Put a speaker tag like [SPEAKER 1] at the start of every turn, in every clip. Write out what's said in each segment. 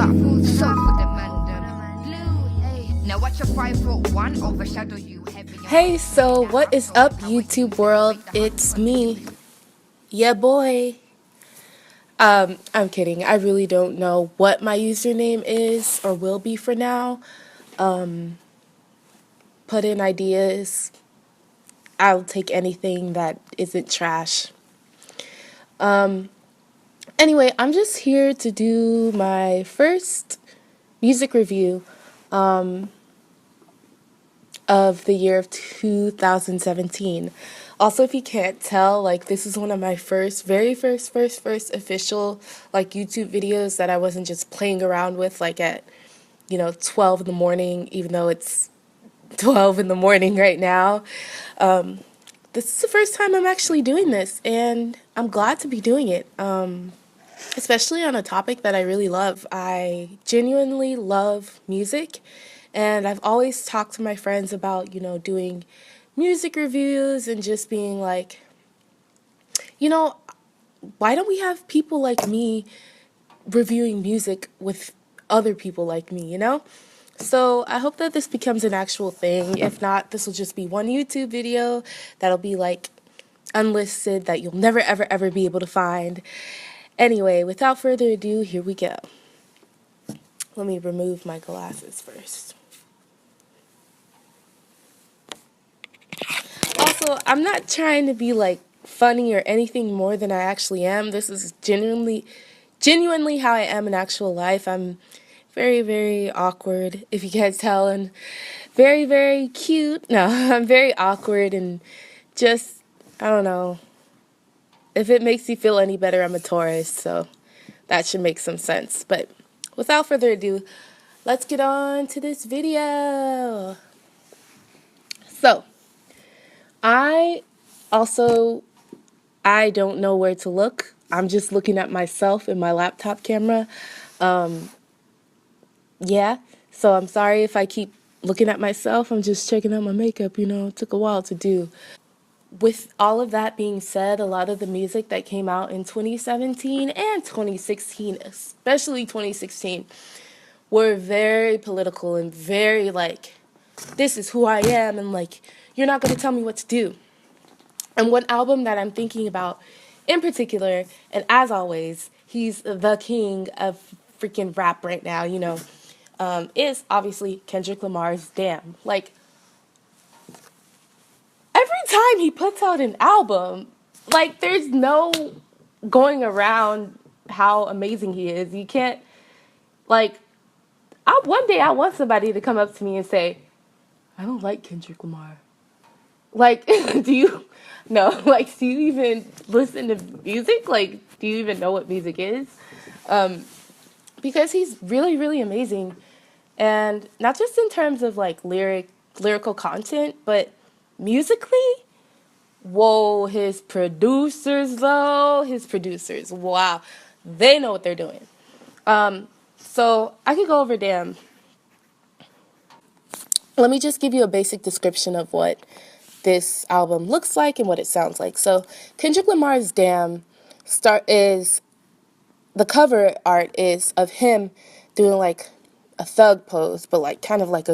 [SPEAKER 1] that full self demanding. Now watch a 5'1" overshadow you.
[SPEAKER 2] Hey, so what is up, YouTube world? It's me, yeah boy. I'm kidding. I really don't know what my username is or will be for now. Put in ideas. I'll take anything that isn't trash. Anyway, I'm just here to do my first music review of the year of 2017. Also, if you can't tell, like, this is one of my very first official, like, YouTube videos that I wasn't just playing around with, like, at, 12 in the morning, even though it's 12 in the morning right now. This is the first time I'm actually doing this, and I'm glad to be doing it, especially on a topic that I really love. I genuinely love music, and I've always talked to my friends about, doing music reviews and just being like, you know, why don't we have people like me reviewing music with other people like me? So I hope that this becomes an actual thing. If not, this will just be one YouTube video that'll be like unlisted that you'll never ever be able to find. Anyway, without further ado, here we go. Let me remove my glasses first. Also, I'm not trying to be like funny or anything more than I actually am. This is genuinely how I am in actual life. I'm very awkward, if you can't tell, and very cute. No, I'm very awkward and just, I don't know. If it makes you feel any better, I'm a Taurus, so that should make some sense. But without further ado, let's get on to this video. So, I don't know where to look. I'm just looking at myself in my laptop camera. Yeah, so I'm sorry if I keep looking at myself. I'm just checking out my makeup, it took a while to do. With all of that being said, a lot of the music that came out in 2017 and 2016, especially 2016, were very political and very like, this is who I am, and like, you're not going to tell me what to do. And one album that I'm thinking about in particular, and as always, he's the king of freaking rap right now, is obviously Kendrick Lamar's Damn. Like, every time he puts out an album, like, there's no going around how amazing he is. You can't, like, one day I want somebody to come up to me and say, I don't like Kendrick Lamar. Like, do you even listen to music? Like, do you even know what music is? Because he's really amazing. And not just in terms of, like, lyrical content, but musically, whoa, his producers, wow, they know what they're doing. So I could go over Damn. Let me just give you a basic description of what this album looks like and what it sounds like. So Kendrick Lamar's Damn is, the cover art is of him doing like a thug pose, but like kind of like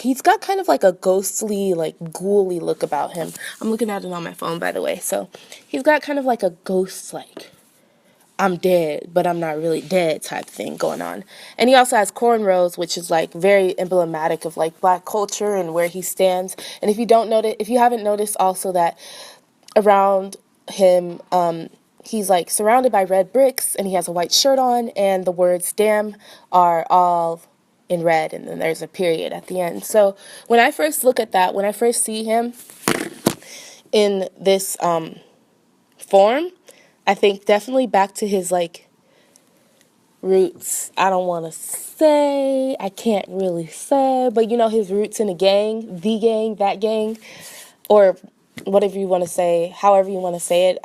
[SPEAKER 2] he's got kind of like a ghostly, like ghouly look about him. I'm looking at it on my phone, by the way. So he's got kind of like a ghost, like, I'm dead, but I'm not really dead type thing going on. And he also has cornrows, which is like very emblematic of like black culture and where he stands. And if you haven't noticed also that around him, he's like surrounded by red bricks and he has a white shirt on and the words damn are all in red and then there's a period at the end. So when I first look at that, when I first see him in this form, I think definitely back to his like roots. I don't want to say, I can't really say, but his roots in the gang, that gang, or whatever you want to say, however you want to say it.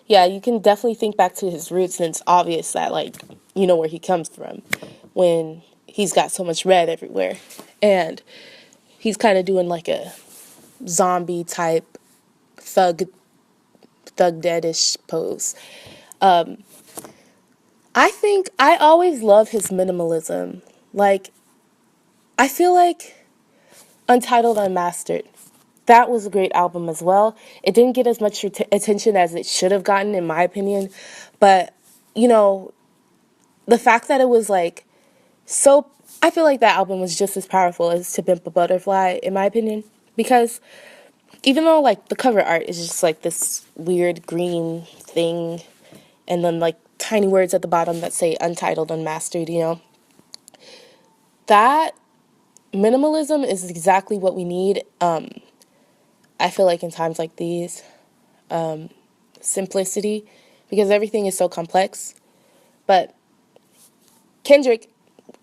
[SPEAKER 2] Yeah, you can definitely think back to his roots, and it's obvious that, like, where he comes from when he's got so much red everywhere. And he's kind of doing like a zombie type thug deadish pose. I think I always love his minimalism. Like, I feel like Untitled Unmastered, that was a great album as well. It didn't get as much attention as it should have gotten, in my opinion. But, you know, the fact that it was like so, I feel like that album was just as powerful as To Pimp a Butterfly, in my opinion. Because even though, like, the cover art is just like this weird green thing, and then, like, tiny words at the bottom that say Untitled Unmastered, you know, that minimalism is exactly what we need. I feel like in times like these, simplicity, because everything is so complex. But Kendrick,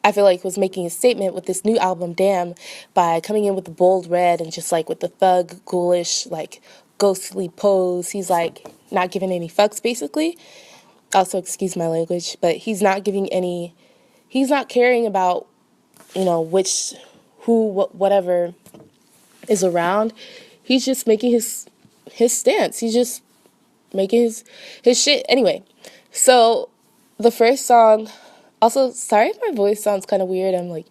[SPEAKER 2] I feel like, was making a statement with this new album, Damn, by coming in with the bold red and just like with the thug, ghoulish, like ghostly pose. He's like not giving any fucks, basically. Also, excuse my language, but he's not giving any, he's not caring about, you know, which, who, whatever is around. He's just making his stance. He's just making his shit. Anyway, so the first song, also, sorry if my voice sounds kind of weird. I'm like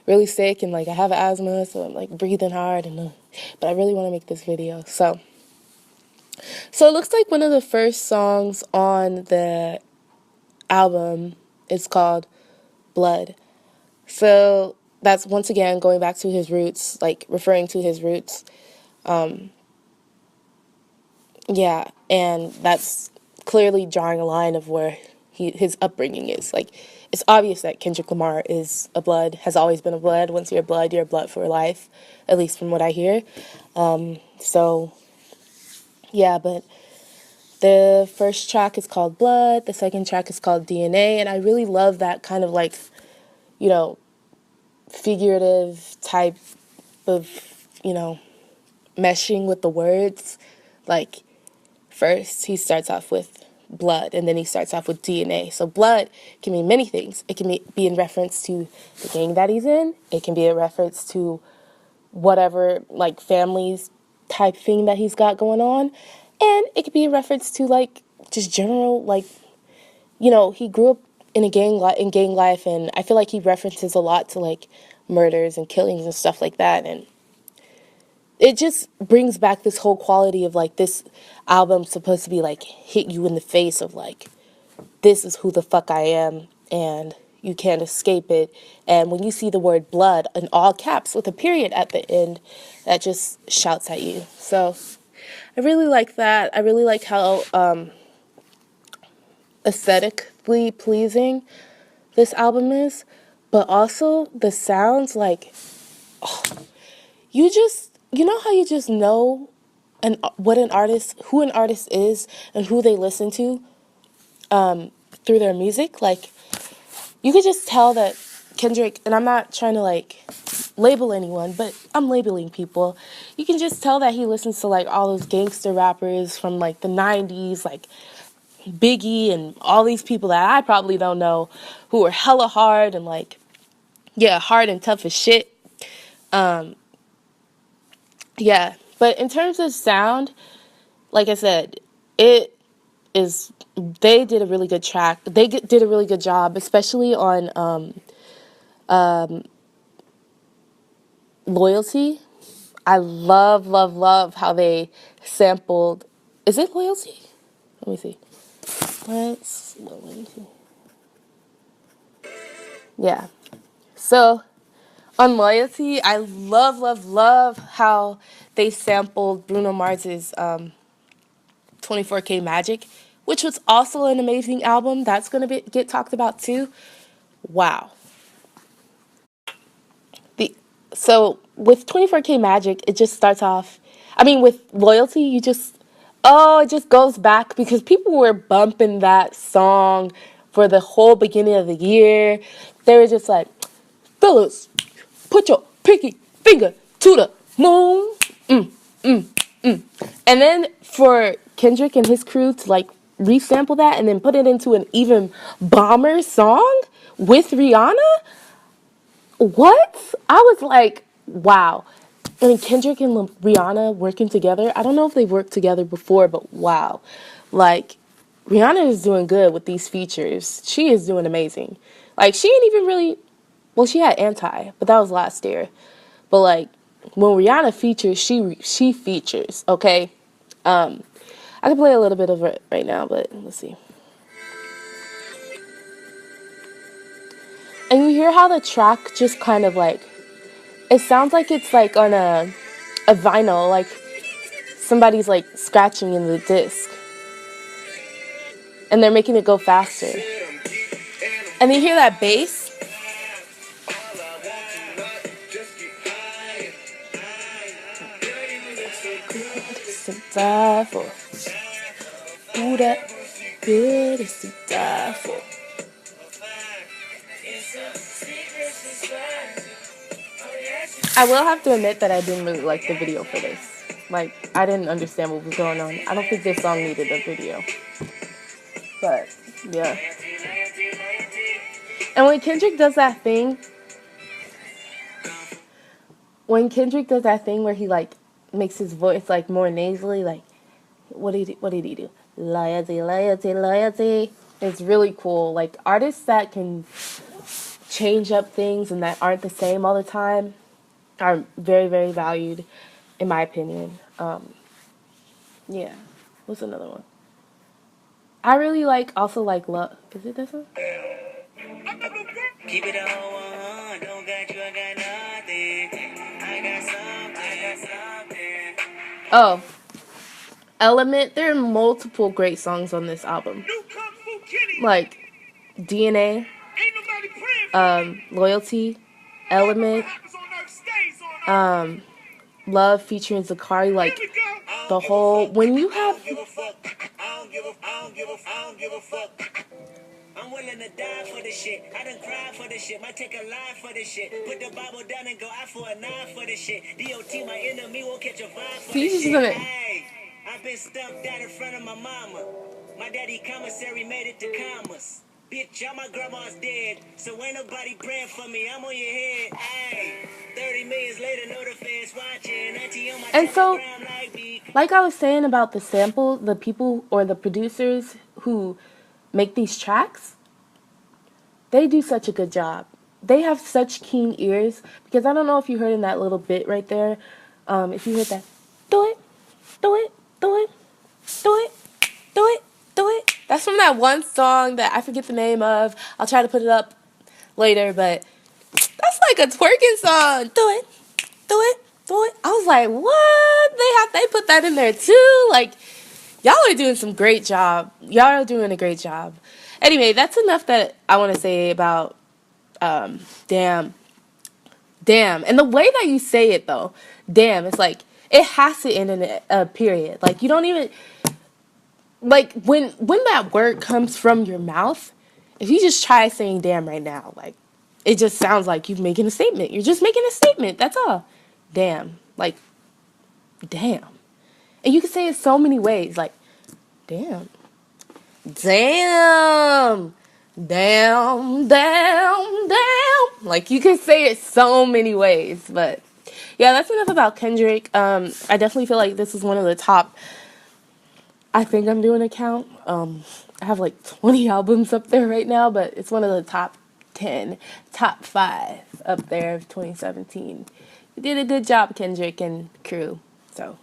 [SPEAKER 2] really sick and like I have asthma, so I'm like breathing hard and but I really want to make this video. So it looks like one of the first songs on the album is called Blood. So that's once again going back to his roots, like referring to his roots. Yeah, and that's clearly drawing a line of where his upbringing is. Like, it's obvious that Kendrick Lamar is a blood, has always been a blood. Once you're a blood for life, at least from what I hear. So, yeah, but the first track is called Blood, the second track is called DNA, and I really love that kind of like, you know, figurative type of, you know, meshing with the words. Like, first, he starts off with blood, and then he starts off with DNA. So blood can mean many things. It can be in reference to the gang that he's in. It can be a reference to whatever, like, families type thing that he's got going on. And it could be a reference to, like, just general, like, you know, he grew up in gang life, and I feel like he references a lot to, like, murders and killings and stuff like that, and it just brings back this whole quality of like this album's supposed to be like hit you in the face of like, this is who the fuck I am and you can't escape it. And when you see the word blood in all caps with a period at the end, that just shouts at you. So I really like that. I really like how aesthetically pleasing this album is, but also the sounds, like, you know how you just know who an artist is and who they listen to through their music. Like, you could just tell that Kendrick, and I'm not trying to like label anyone, but I'm labeling people. You can just tell that he listens to like all those gangster rappers from like the 90s, like Biggie and all these people that I probably don't know, who are hella hard and like, yeah, hard and tough as shit. Yeah, but in terms of sound, like I said, it is, they did a really good track. Did a really good job, especially on Loyalty. I love, love, love how they sampled, is it Loyalty? Let me see. Yeah. So on Loyalty, I love, love, love how they sampled Bruno Mars's 24K Magic, which was also an amazing album. That's going to get talked about too. Wow. So with 24K Magic, it just starts off, I mean, with Loyalty, it just goes back because people were bumping that song for the whole beginning of the year. They were just like, fellas, put your pinky finger to the moon. And then for Kendrick and his crew to like resample that and then put it into an even bomber song with Rihanna, what? I was like, wow. I mean, Kendrick and Rihanna working together, I don't know if they've worked together before, but wow. Like, Rihanna is doing good with these features. She is doing amazing. Like, she ain't even really, well, she had Anti, but that was last year. But like, when Rihanna features, she features, okay? I can play a little bit of it right now, but let's see. And you hear how the track just kind of like, it sounds like it's like on a vinyl, like somebody's like scratching in the disc. And they're making it go faster. And you hear that bass? To die for. Ooh, that good is to die for. I will have to admit that I didn't really like the video for this. Like, I didn't understand what was going on. I don't think this song needed a video. But, yeah. And when Kendrick does that thing where he, like, makes his voice, like, more nasally, like, what did he do? Loyalty, loyalty, loyalty. It's really cool. Like, artists that can change up things and that aren't the same all the time are very, very valued, in my opinion. Yeah. What's another one? I really also like Love. Is it this one? Keep it on, don't got you, I got nothing. I got something. Oh, Element. There are multiple great songs on this album. Like DNA, Loyalty, Element, Love featuring Zakari. Like the whole, when you have. I'm willing to die for this shit. I done cried for this shit. Might take a line for this shit. Put the Bible down and go out for a nine for this shit. DOT, my enemy, won't catch a vibe for this shit. Hey, I've been stumped out in front of my mama. My daddy commissary made it to commas. Bitch, all my grandma's dead. So ain't nobody praying for me. I'm on your head. Hey, 30 minutes later, know the fans watching. Auntie on my and so, like I was saying about the sample, the people or the producers who make these tracks, they do such a good job. They have such keen ears, because I don't know if you heard in that little bit right there, if you heard that, do it, do it, do it, do it, do it, do it. That's from that one song that I forget the name of. I'll try to put it up later, but that's like a twerking song. Do it, do it, do it. I was like, what? They put that in there too? Like, y'all are doing some great job. Y'all are doing a great job. Anyway, that's enough that I want to say about damn. And the way that you say it, though, damn, it's like, it has to end in a period. Like, you don't even, like, when that word comes from your mouth, if you just try saying damn right now, like, it just sounds like you're making a statement. You're just making a statement. That's all. Damn. Like, damn. And you can say it so many ways. Like, damn. Damn. Damn. Damn. Damn. Like, you can say it so many ways. But, yeah, that's enough about Kendrick. I definitely feel like this is one of the top. I think I'm doing a count. I have like 20 albums up there right now, but it's one of the top 10, top 5 up there of 2017. You did a good job, Kendrick and crew. So.